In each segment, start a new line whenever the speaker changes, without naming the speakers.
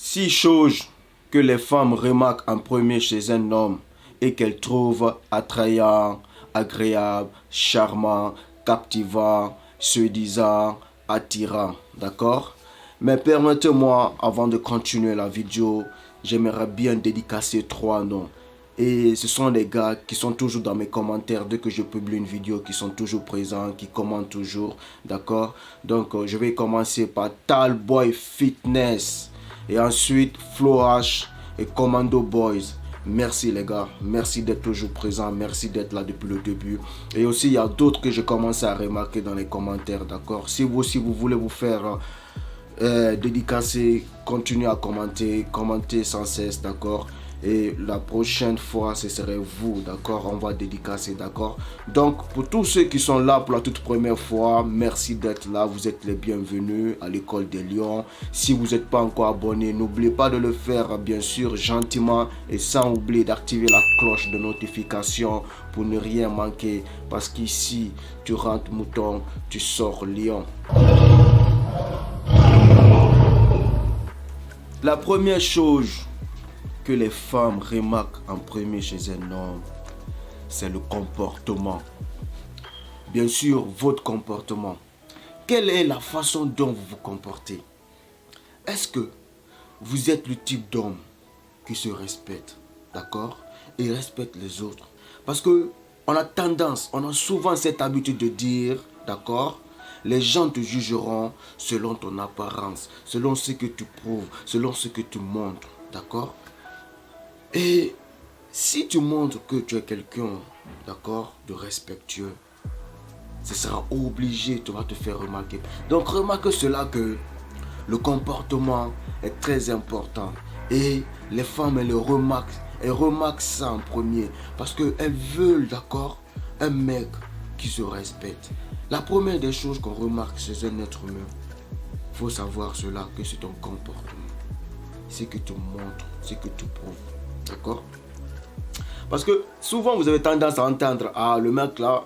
6 choses que les femmes remarquent en premier chez un homme et qu'elles trouvent attrayant, agréable, charmant, captivant, séduisant, attirant. D'accord? Mais permettez-moi, avant de continuer la vidéo, j'aimerais bien dédicacer 3 noms. Et ce sont des gars qui sont toujours dans mes commentaires dès que je publie une vidéo, qui sont toujours présents, qui commentent toujours. D'accord? Donc, je vais commencer par Talboy Fitness. Et ensuite, Flo H et Commando Boys. Merci les gars, merci d'être toujours présents, merci d'être là depuis le début. Et aussi, il y a d'autres que j'ai commencé à remarquer dans les commentaires, d'accord? Si vous aussi, vous voulez vous faire dédicacer, continuez à commenter, commentez sans cesse, d'accord? Et la prochaine fois, ce serait vous, d'accord? On va dédicacer, d'accord? Donc, pour tous ceux qui sont là pour la toute première fois, merci d'être là. Vous êtes les bienvenus à l'école des Lions. Si vous n'êtes pas encore abonné, n'oubliez pas de le faire, bien sûr, gentiment et sans oublier d'activer la cloche de notification pour ne rien manquer. Parce qu'ici, tu rentres mouton, tu sors lion. La première chose que les femmes remarquent en premier chez un homme, c'est le comportement. Bien sûr, votre comportement. Quelle est la façon dont vous vous comportez? Est-ce que vous êtes le type d'homme qui se respecte, d'accord? Et respecte les autres? Parce que on a souvent cette habitude de dire, d'accord? Les gens te jugeront selon ton apparence, selon ce que tu prouves, selon ce que tu montres, d'accord? Et si tu montres que tu es quelqu'un, d'accord, de respectueux, ce sera obligé, tu vas te faire remarquer. Donc remarque cela que le comportement est très important. Et les femmes, elles remarquent ça en premier. Parce qu'elles veulent, d'accord, un mec qui se respecte. La première des choses qu'on remarque chez un être humain, il faut savoir cela, que c'est ton comportement. C'est que tu montres, c'est que tu prouves. D'accord? Parce que souvent vous avez tendance à entendre, ah, le mec là,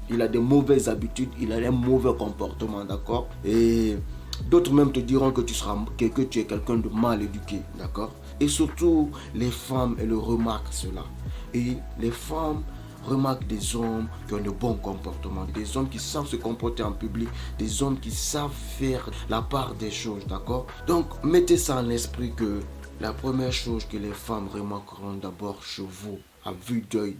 il a des mauvaises habitudes, il a un mauvais comportement, d'accord? Et d'autres même te diront que tu es quelqu'un de mal éduqué, d'accord? Et surtout, les femmes, elles remarquent cela. Et les femmes remarquent des hommes qui ont de bons comportements, des hommes qui savent se comporter en public, des hommes qui savent faire la part des choses, d'accord? Donc, mettez ça en esprit que la première chose que les femmes remarqueront d'abord chez vous, à vue d'œil,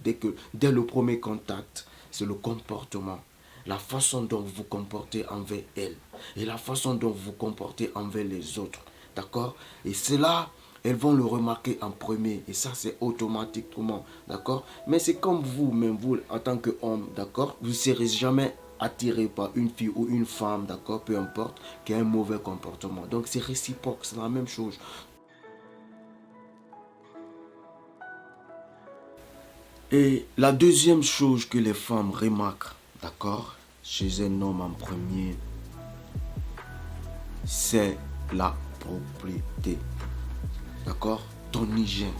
dès le premier contact, c'est le comportement. La façon dont vous vous comportez envers elles. Et la façon dont vous vous comportez envers les autres. D'accord? Et cela, elles vont le remarquer en premier. Et ça, c'est automatiquement. D'accord? Mais c'est comme vous-même, vous, en tant qu'homme, d'accord? Vous ne serez jamais attiré par une fille ou une femme, d'accord? Peu importe, qui a un mauvais comportement. Donc, c'est réciproque, c'est la même chose. Et la deuxième chose que les femmes remarquent, d'accord, chez un homme en premier, c'est la propriété. D'accord? Ton hygiène.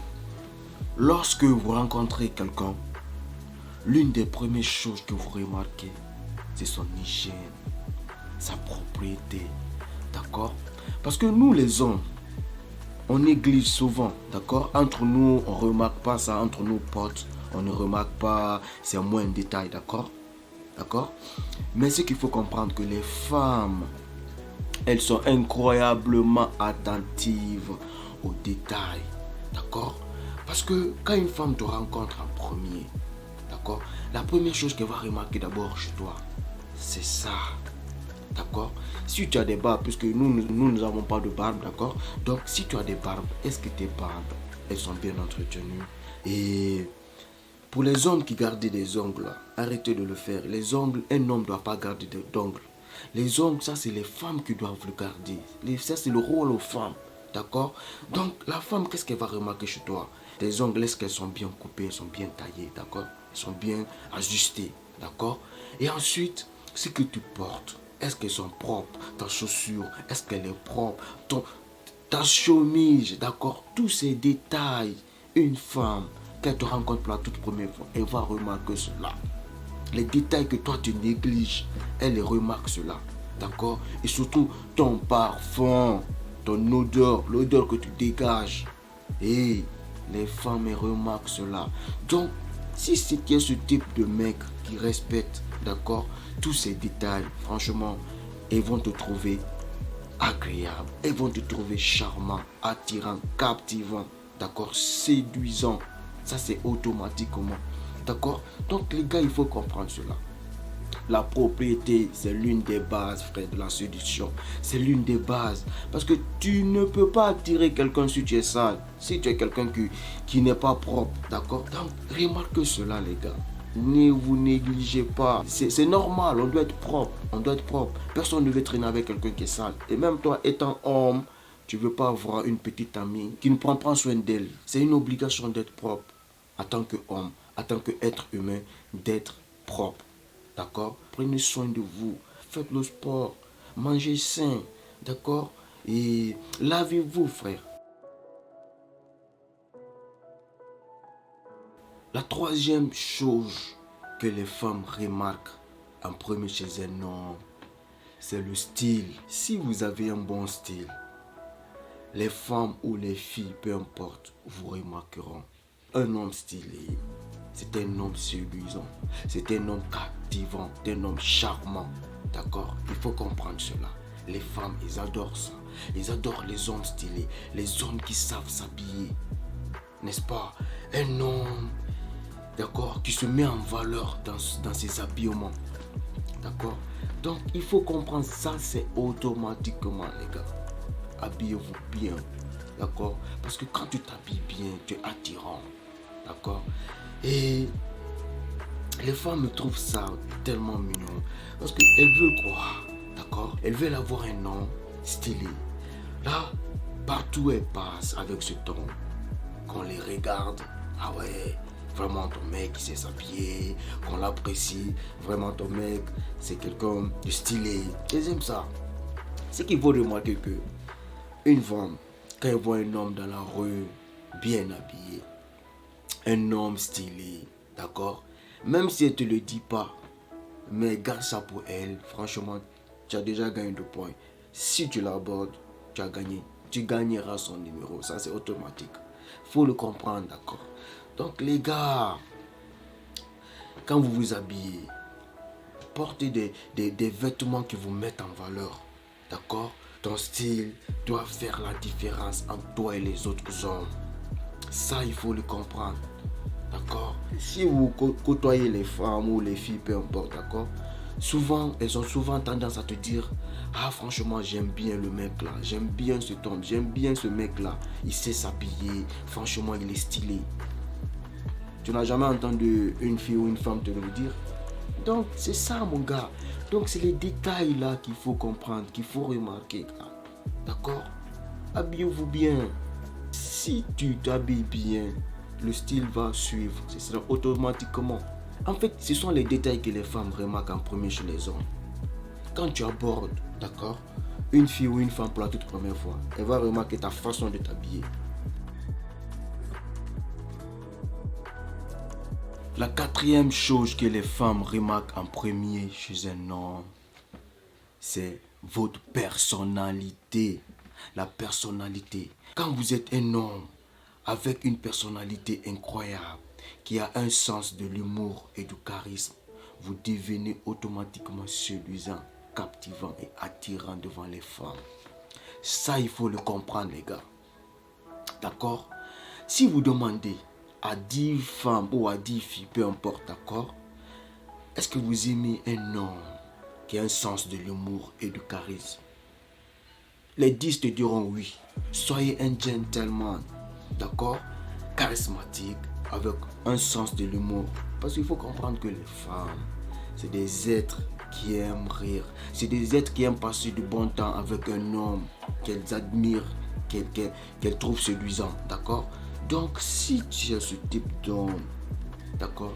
Lorsque vous rencontrez quelqu'un, l'une des premières choses que vous remarquez, c'est son hygiène, sa propriété. D'accord? Parce que nous les hommes, on néglige souvent, d'accord? Entre nous, on ne remarque pas ça, entre nos potes. On ne remarque pas, c'est moins un détail, d'accord? D'accord? Mais ce qu'il faut comprendre, que les femmes, elles sont incroyablement attentives aux détails, d'accord? Parce que quand une femme te rencontre en premier, d'accord? La première chose qu'elle va remarquer d'abord chez toi, c'est ça, d'accord? Si tu as des barbes, puisque nous n'avons pas de barbe, d'accord? Donc si tu as des barbes, est-ce que tes barbes, elles sont bien entretenues? Et pour les hommes qui gardent des ongles, arrêtez de le faire. Les ongles, un homme ne doit pas garder d'ongles. Les ongles, ça c'est les femmes qui doivent le garder. Ça c'est le rôle aux femmes. D'accord? Donc la femme, qu'est-ce qu'elle va remarquer chez toi? Tes ongles, est-ce qu'elles sont bien coupées, elles sont bien taillées? D'accord? Elles sont bien ajustées. D'accord? Et ensuite, ce que tu portes, est-ce qu'elles sont propres? Ta chaussure, est-ce qu'elle est propre? Ta chemise, d'accord? Tous ces détails, une femme, quand elle te rencontre pour la toute première fois, elle va remarquer cela. Les détails que toi tu négliges, elle les remarque cela. D'accord? Et surtout ton parfum. ton odeur, l'odeur que tu dégages. Et les femmes remarquent cela. Donc, si c'était ce type de mec qui respecte, d'accord, tous ces détails, franchement, ils vont te trouver agréable. Ils vont te trouver charmant, attirant, captivant, d'accord, séduisant. Ça, c'est automatiquement. D'accord? Donc, les gars, il faut comprendre cela. La propriété, c'est l'une des bases, frère, de la séduction. C'est l'une des bases. Parce que tu ne peux pas attirer quelqu'un si tu es sale. Si tu es quelqu'un qui n'est pas propre. D'accord? Donc, remarquez cela, les gars. Ne vous négligez pas. C'est normal, on doit être propre. On doit être propre. Personne ne veut traîner avec quelqu'un qui est sale. Et même toi, étant homme, tu ne veux pas avoir une petite amie qui ne prend pas soin d'elle. C'est une obligation d'être propre. En tant qu'homme, en tant qu'être humain, d'être propre. D'accord? Prenez soin de vous. Faites le sport. Mangez sain. D'accord? Et lavez-vous, frère. La troisième chose que les femmes remarquent en premier chez un homme, c'est le style. Si vous avez un bon style, les femmes ou les filles, peu importe, vous remarqueront. Un homme stylé, c'est un homme séduisant, c'est un homme captivant, c'est un homme charmant. D'accord? Il faut comprendre cela. Les femmes, ils adorent ça. Ils adorent les hommes stylés, les hommes qui savent s'habiller. N'est-ce pas? Un homme, d'accord, qui se met en valeur dans ses habillements. D'accord? Donc, il faut comprendre ça, c'est automatiquement, les gars. Habillez-vous bien. D'accord? Parce que quand tu t'habilles bien, tu es attirant. D'accord? Et les femmes trouvent ça tellement mignon. Parce qu'elles veulent quoi? D'accord? Elles veulent avoir un nom stylé. Là, partout où elles passent avec ce ton, qu'on les regarde, ah ouais, vraiment ton mec il sait s'habiller, qu'on l'apprécie, vraiment ton mec c'est quelqu'un de stylé. Elles aiment ça. C'est qu'il faut remarquer que une femme, quand elle voit un homme dans la rue, bien habillé, un homme stylé, d'accord, même si elle ne te le dit pas, mais garde ça pour elle, franchement, tu as déjà gagné 2 points. Si tu l'abordes, tu as gagné. Tu gagneras son numéro, ça c'est automatique. Faut le comprendre, d'accord. Donc les gars, quand vous vous habillez, portez des vêtements qui vous mettent en valeur, d'accord. Ton style doit faire la différence entre toi et les autres hommes. Ça, il faut le comprendre. D'accord? Si vous côtoyez les femmes ou les filles, peu importe, d'accord? Souvent, elles ont souvent tendance à te dire: ah, franchement, j'aime bien le mec là. J'aime bien cet homme. J'aime bien ce mec là. Il sait s'habiller. Franchement, il est stylé. Tu n'as jamais entendu une fille ou une femme te le dire? Donc, c'est ça, mon gars. Donc, c'est les détails là qu'il faut comprendre, qu'il faut remarquer. D'accord? Habillez-vous bien. Si tu t'habilles bien, le style va suivre. C'est ça automatiquement. En fait, ce sont les détails que les femmes remarquent en premier chez les hommes. Quand tu abordes, d'accord, une fille ou une femme pour la toute première fois, elle va remarquer ta façon de t'habiller. La quatrième chose que les femmes remarquent en premier chez un homme, c'est votre personnalité. La personnalité. Quand vous êtes un homme avec une personnalité incroyable, qui a un sens de l'humour et du charisme, vous devenez automatiquement séduisant, captivant et attirant devant les femmes. Ça, il faut le comprendre, les gars. D'accord? Si vous demandez à 10 femmes ou à 10 filles, peu importe, d'accord, est-ce que vous aimez un homme qui a un sens de l'humour et du charisme? Les 10 te diront oui. Soyez un gentleman, d'accord, charismatique, avec un sens de l'humour. Parce qu'il faut comprendre que les femmes, c'est des êtres qui aiment rire. C'est des êtres qui aiment passer du bon temps avec un homme qu'elles admirent, qu'elles trouvent séduisant, d'accord? Donc, si tu as ce type d'homme, d'accord,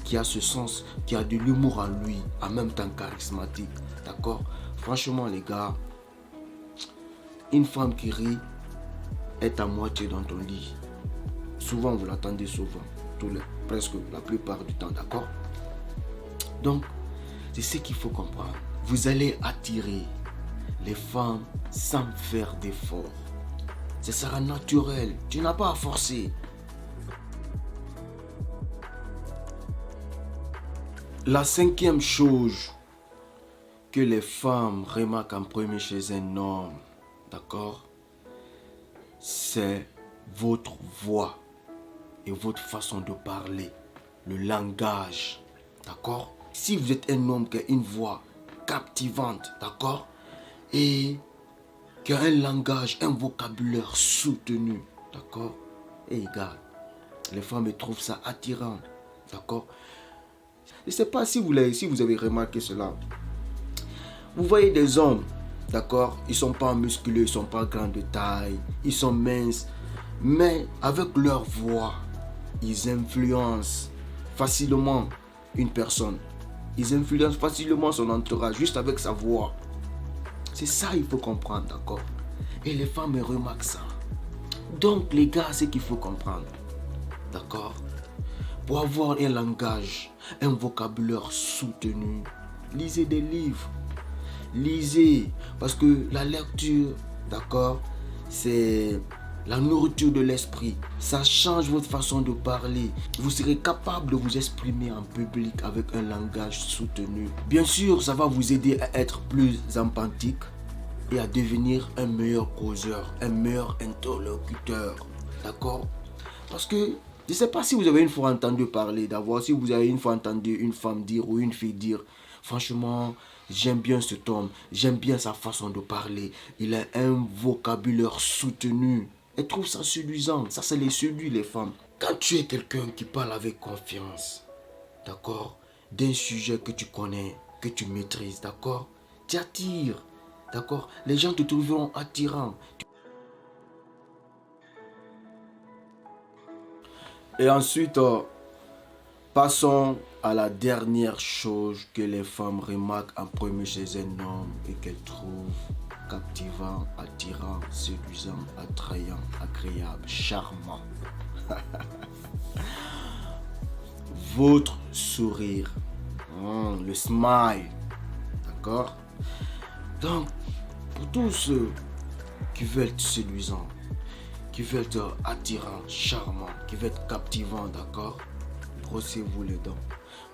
qui a ce sens, qui a de l'humour en lui, en même temps charismatique, d'accord? Franchement, les gars, une femme qui rit est à moitié dans ton lit. Souvent, vous l'attendez souvent, presque la plupart du temps, d'accord? Donc, c'est ce qu'il faut comprendre. Vous allez attirer les femmes sans faire d'effort. Ce sera naturel, tu n'as pas à forcer. La cinquième chose que les femmes remarquent en premier chez un homme, d'accord, c'est votre voix et votre façon de parler, le langage, d'accord. Si vous êtes un homme qui a une voix captivante, d'accord, et qui a un langage, un vocabulaire soutenu, d'accord, et gars, les femmes trouvent ça attirant, d'accord. Je ne sais pas si vous avez remarqué cela. Vous voyez des hommes, d'accord, ils ne sont pas musculeux, ils ne sont pas grands de taille, ils sont minces, mais avec leur voix, ils influencent facilement une personne. Ils influencent facilement son entourage, juste avec sa voix. C'est ça qu'il faut comprendre, d'accord. Et les femmes remarquent ça. Donc les gars, c'est qu'il faut comprendre, d'accord. Pour avoir un langage, un vocabulaire soutenu, lisez des livres. Lisez, parce que la lecture, d'accord, c'est la nourriture de l'esprit. Ça change votre façon de parler. Vous serez capable de vous exprimer en public avec un langage soutenu. Bien sûr, ça va vous aider à être plus empathique et à devenir un meilleur causeur, un meilleur interlocuteur. D'accord? Parce que je ne sais pas si vous avez une fois entendu parler d'avoir, si vous avez une fois entendu une femme dire ou une fille dire, franchement, j'aime bien cet homme, j'aime bien sa façon de parler, il a un vocabulaire soutenu. Elle trouve ça séduisant, ça les séduit les femmes. Quand tu es quelqu'un qui parle avec confiance, d'accord, d'un sujet que tu connais, que tu maîtrises, d'accord, tu attires, d'accord, les gens te trouveront attirant. Et ensuite, passons à la dernière chose que les femmes remarquent en premier chez un homme et qu'elles trouvent captivant, attirant, séduisant, attrayant, agréable, charmant. Votre sourire, le smile, d'accord? Donc, pour tous ceux qui veulent être séduisants, qui veulent être attirants, charmants, qui veulent être captivants, d'accord? Brossez-vous les dents.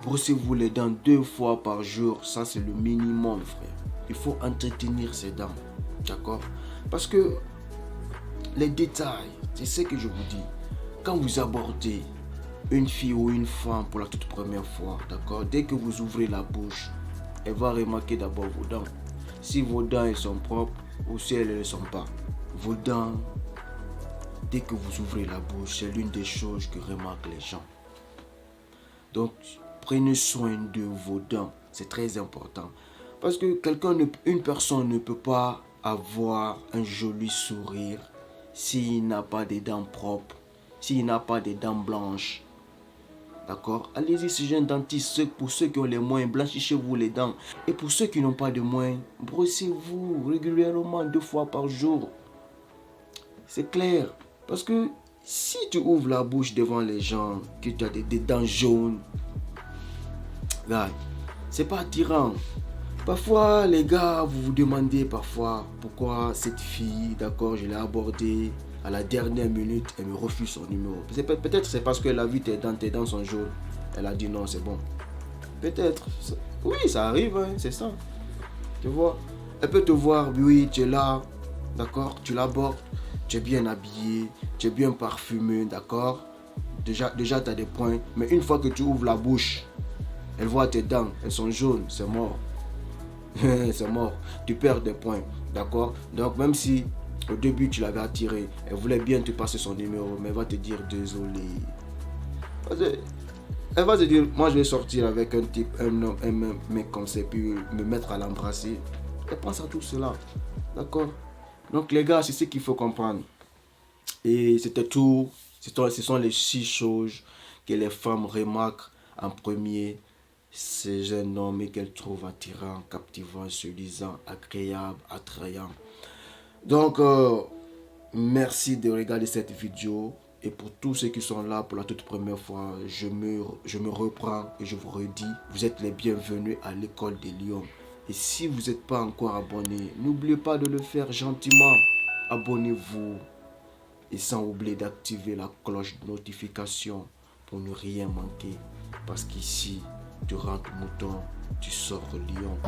Brossez-vous les dents 2 fois par jour. Ça, c'est le minimum, frère. Il faut entretenir ses dents. D'accord? Parce que les détails, c'est ce que je vous dis. Quand vous abordez une fille ou une femme pour la toute première fois, d'accord? Dès que vous ouvrez la bouche, elle va remarquer d'abord vos dents. Si vos dents elles sont propres ou si elles ne le sont pas. Vos dents, dès que vous ouvrez la bouche, c'est l'une des choses que remarquent les gens. Donc, prenez soin de vos dents. C'est très important. Parce que une personne ne peut pas avoir un joli sourire s'il n'a pas des dents propres, s'il n'a pas des dents blanches. D'accord? Allez-y chez un dentiste. Pour ceux qui ont les moyens, blanchissez-vous les dents. Et pour ceux qui n'ont pas de moyens, brossez-vous régulièrement 2 fois par jour. C'est clair. Parce que si tu ouvres la bouche devant les gens, que tu as des dents jaunes, là, c'est pas attirant. Parfois, les gars, vous vous demandez parfois pourquoi cette fille, d'accord, je l'ai abordée à la dernière minute, elle me refuse son numéro. Peut-être c'est parce qu'elle a vu tes dents sont jaunes. Elle a dit non, c'est bon. Peut-être. Oui, ça arrive, hein, c'est ça. Tu vois, elle peut te voir, oui, tu es là, d'accord, tu l'abordes. Tu es bien habillé, tu es bien parfumé, d'accord? Déjà tu as des points. Mais une fois que tu ouvres la bouche, elle voit tes dents, elles sont jaunes, c'est mort. C'est mort. Tu perds des points, d'accord? Donc même si au début tu l'avais attiré, elle voulait bien te passer son numéro, mais elle va te dire désolé. Elle va te dire, moi je vais sortir avec un type, un homme, un mec comme ça, puis me mettre à l'embrasser. Elle pense à tout cela, d'accord? Donc les gars, c'est ce qu'il faut comprendre. Et c'était tout. Ce sont les 6 choses que les femmes remarquent en premier. C'est un homme et qu'elles trouvent attirant, captivant, séduisant, agréable, attrayant. Donc, merci de regarder cette vidéo. Et pour tous ceux qui sont là pour la toute première fois, je me reprends et je vous redis, vous êtes les bienvenus à l'école des lions. Et si vous n'êtes pas encore abonné, n'oubliez pas de le faire gentiment. Abonnez-vous et sans oublier d'activer la cloche de notification pour ne rien manquer. Parce qu'ici, tu rentres mouton, tu sors lion.